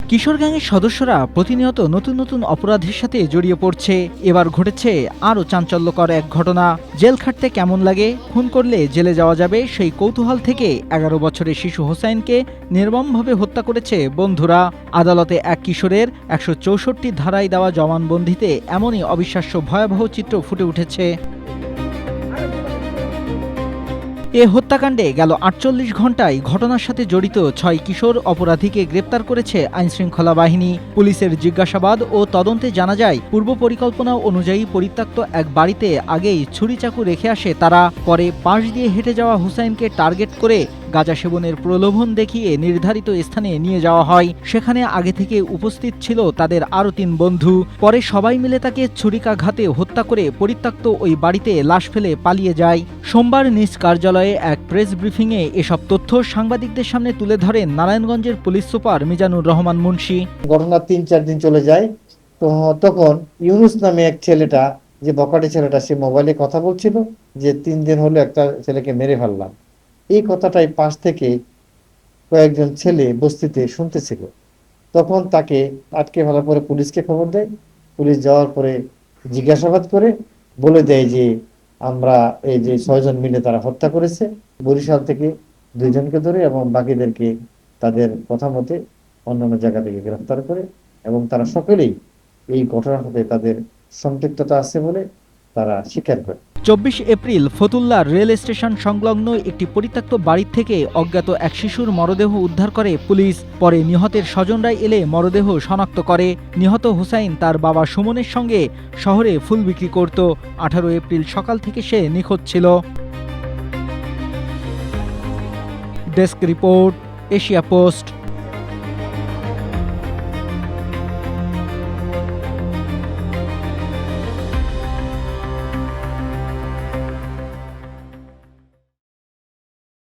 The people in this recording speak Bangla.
কিশোর গ্যাংয়ের সদস্যরা প্রতিনিয়ত নতুন নতুন অপরাধের সাথে জড়িয়ে পড়ছে। এবার ঘটেছে আরও চাঞ্চল্যকর এক ঘটনা। জেল খাটতে কেমন লাগে, খুন করলে জেলে যাওয়া যাবে, সেই কৌতূহল থেকে 11 বছরের শিশু হোসাইনকে নির্মমভাবে হত্যা করেছে বন্ধুরা। আদালতে এক কিশোরের 164 ধারায় দেওয়া জবানবন্দিতে এমনই অবিশ্বাস্য ভয়াবহ চিত্র ফুটে উঠেছে। এ হত্যাকাণ্ডে গেল 48 ঘণ্টায় ঘটনার সাথে জড়িত 6 কিশোর অপরাধীকে গ্রেপ্তার করেছে আইনশৃঙ্খলা বাহিনী। পুলিশের জিজ্ঞাসাবাদ ও তদন্তে জানা যায়, পূর্ব পরিকল্পনা অনুযায়ী পরিত্যক্ত এক বাড়িতে আগেই ছুরি চাকু রেখে আসে তারা। পরে পাশ দিয়ে হেঁটে যাওয়া হুসাইনকে টার্গেট করে গাঁজা সেবনের প্রলোভন দেখিয়ে নির্ধারিত স্থানে নিয়ে যাওয়া হয়। সেখানে আগে থেকে উপস্থিত ছিল তাদের আরও 3 বন্ধু। পরে সবাই মিলে তাকে ছুরিকাঘাতে হত্যা করে পরিত্যক্ত ওই বাড়িতে লাশ ফেলে পালিয়ে যায়। সোমবার নিজ কার্যালয়ে এক প্রেস ব্রিফিংয়ে এসব তথ্য সাংবাদিকদের সামনে তুলে ধরেন নারায়ণগঞ্জের পুলিশ সুপার মিজানুর রহমান মুন্সি। ঘটনা 3-4 দিন চলে যায়, তো তখন ইউনুস নামে এক ছেলেটা, যে বকাটে ছেলেটা, সে মোবাইলে কথা বলছিল যে 3 দিন হলো একটা ছেলেকে মেরে ফেললাম। এই কথাটাই পাশ থেকে কয়েকজন ছেলে বস্তিতে শুনতেছিল। তখন তাকে আটকে ফেলার পরে পুলিশকে খবর দেয়। পুলিশ যাওয়ার পরে জিজ্ঞাসাবাদ করে বলে দেয় যে আমরা এই যে 6 জন মিলে তারা হত্যা করেছে। বরিশাল থেকে 2 জনকে ধরে এবং বাকিদেরকে তাদের কথা মতে অন্যান্য জায়গা থেকে গ্রেফতার করে, এবং তারা সকলেই এই ঘটনার সাথে তাদের সম্পৃক্ততা আছে বলে তারা স্বীকার করে। 24 এপ্রিল ফতুল্লার রেল স্টেশন সংলগ্ন একটি পরিত্যক্ত বাড়ি থেকে অজ্ঞাত এক শিশুর মরদেহ উদ্ধার করে পুলিশ। পরে নিহতের স্বজনরাই এলে মরদেহ শনাক্ত করে। নিহত হুসাইন তার বাবা সুমনের সঙ্গে শহরে ফুল বিক্রি করত। 18 এপ্রিল সকাল থেকে সে নিখোঁজ ছিল। Desk report, Asia post.